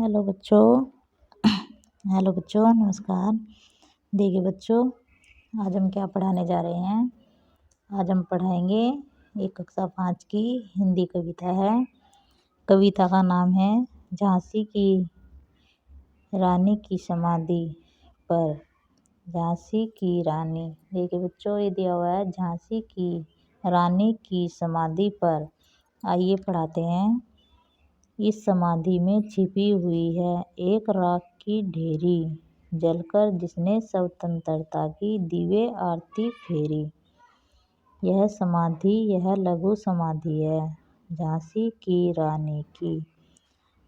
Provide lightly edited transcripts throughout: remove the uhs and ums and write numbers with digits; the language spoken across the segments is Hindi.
हेलो बच्चों हेलो बच्चों नमस्कार। देखिए बच्चों, आज हम क्या पढ़ाने जा रहे हैं। आज हम पढ़ाएंगे एक कक्षा 5 की हिंदी कविता है। कविता का नाम है झांसी की रानी की समाधि पर। झांसी की रानी। देखिए बच्चों, ये दिया हुआ है झांसी की रानी की समाधि पर। आइए पढ़ाते हैं। इस समाधि में छिपी हुई है एक राख की ढेरी, जलकर जिसने स्वतंत्रता की दिव्य आरती फेरी। यह समाधि यह लघु समाधि है झांसी की रानी की।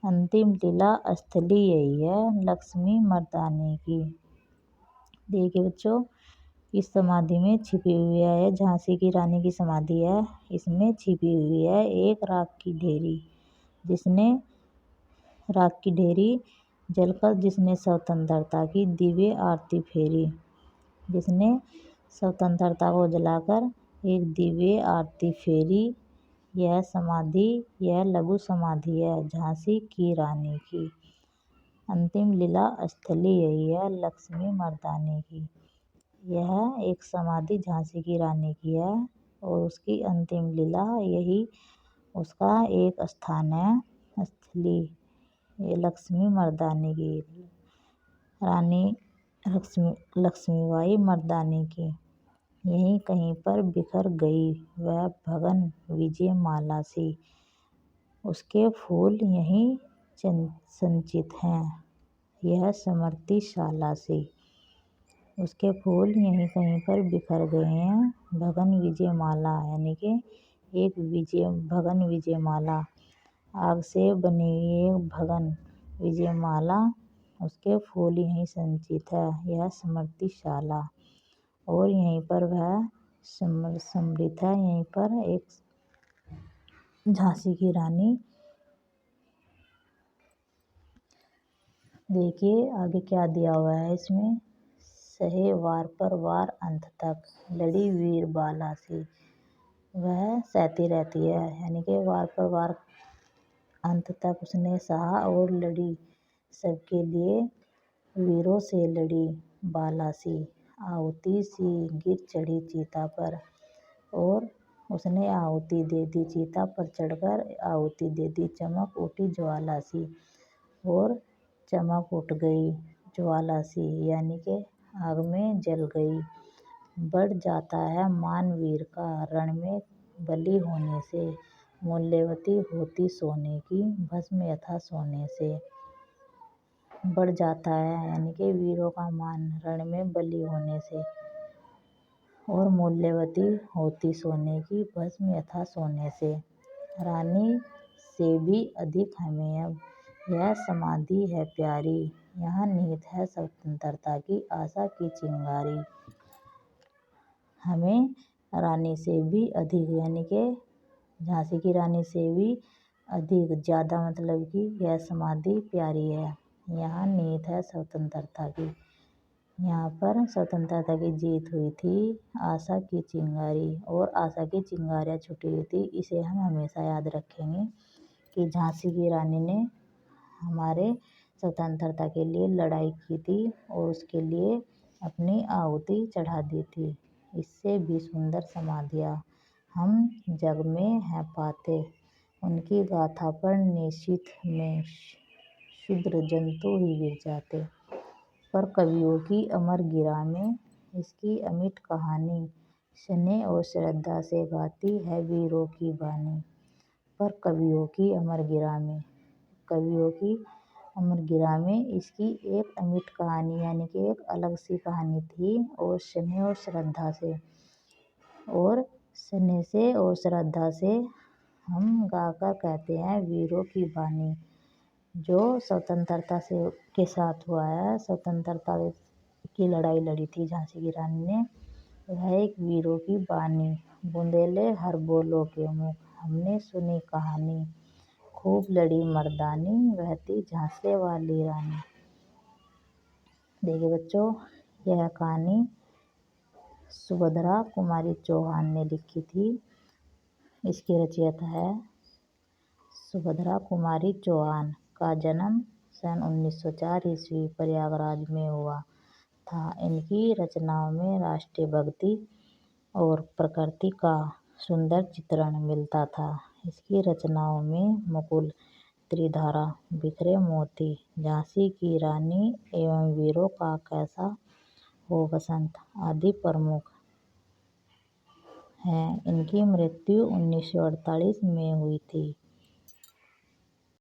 अंतिम लीला स्थली यही है लक्ष्मी मर्दानी की। देखिए बच्चों, इस समाधि में छिपी हुई है झांसी की रानी की समाधि है। इसमें छिपी हुई है एक राख की ढेरी, राख की ढेरी जलकर जिसने स्वतंत्रता की दिव्य आरती फेरी। जिसने स्वतंत्रता को जलाकर एक दिव्य आरती फेरी। यह समाधि यह लघु समाधि है झांसी की रानी की। अंतिम लीला स्थली यही है लक्ष्मी मर्दानी की। यह एक समाधि झांसी की रानी की है और उसकी अंतिम लीला यही उसका एक स्थान है स्थली, ये लक्ष्मी मर्दानी की, रानी लक्ष्मीबाई मर्दानी की। यहीं कहीं पर बिखर गई वह भगन विजय माला सी। उसके फूल यहीं संचित हैं यह स्मृति शाला सी। उसके फूल यहीं कहीं पर बिखर गए हैं भगन विजय माला, यानी कि एक भगन विजय माला, आग से बनी हुई एक भगन विजय माला। उसके फूल यहीं संचित है यह स्मृति शाला। और यहीं पर वह समृद्ध है, यहीं पर एक झांसी की रानी। देखिए आगे क्या दिया हुआ है इसमें। सहे वार पर वार अंत तक लड़ी वीर बाला सी। वह सहती रहती है, यानी कि वार पर वार अंत तक उसने सहा और लड़ी, सबके लिए वीरों से लड़ी बाला सी। आहुति सी गिर चढ़ी चीता पर, और उसने आहुति दे दी चीता पर चढ़कर आहुति दे दी। चमक उठी ज्वाला सी, और चमक उठ गई ज्वाला सी, यानी कि आग में जल गई। बढ़ जाता है मान वीर का रण में बलि होने से, मूल्यवती होती सोने की भस्म यथा सोने से। बढ़ जाता है यानी कि वीरों का मान रण में बलि होने से, और मूल्यवती होती सोने की भस्म यथा सोने से। रानी से भी अधिक हमें अब यह समाधि है प्यारी, यहाँ निहित है स्वतंत्रता की आशा की चिंगारी। हमें रानी से भी अधिक, यानी कि झांसी की रानी से भी अधिक ज़्यादा, मतलब कि यह समाधि प्यारी है। यहाँ निहित है स्वतंत्रता की, यहाँ पर स्वतंत्रता की जीत हुई थी आशा की चिंगारी, और आशा की चिंगारियाँ छुटी हुई थी। इसे हम हमेशा याद रखेंगे कि झांसी की रानी ने हमारे स्वतंत्रता के लिए लड़ाई की थी और उसके लिए अपनी आहुति चढ़ा दी थी। इससे भी सुंदर समाधियाँ हम जग में हैं पाते, उनकी गाथा पर निशित में शूद्र जंतु ही गिर जाते। पर कवियों की अमर गिरा में इसकी अमिट कहानी, स्नेह और श्रद्धा से गाती है वीरों की बानी। पर कवियों की अमर गिरा में इसकी एक अमिट कहानी, यानी कि एक अलग सी कहानी थी। और स्नेह और श्रद्धा से हम गाकर कहते हैं वीरों की बानी। जो स्वतंत्रता के साथ हुआ है, स्वतंत्रता की लड़ाई लड़ी थी झांसी की रानी ने, वह एक वीरों की बानी। बुंदेले हर बोलो के मुख हमने सुनी कहानी, खूब लड़ी मर्दानी वह थी झांसे वाली रानी। देखिए बच्चों, यह कहानी सुभद्रा कुमारी चौहान ने लिखी थी। इसकी रचयिता है सुभद्रा कुमारी चौहान, का जन्म सन 1904 ईस्वी प्रयागराज में हुआ था। इनकी रचनाओं में राष्ट्रीय भक्ति और प्रकृति का सुंदर चित्रण मिलता था। इसकी रचनाओं में मुकुल, त्रिधारा, बिखरे मोती, झांसी की रानी एवं वीरों का कैसा हो बसंत आदि प्रमुख हैं। इनकी मृत्यु 1948 में हुई थी।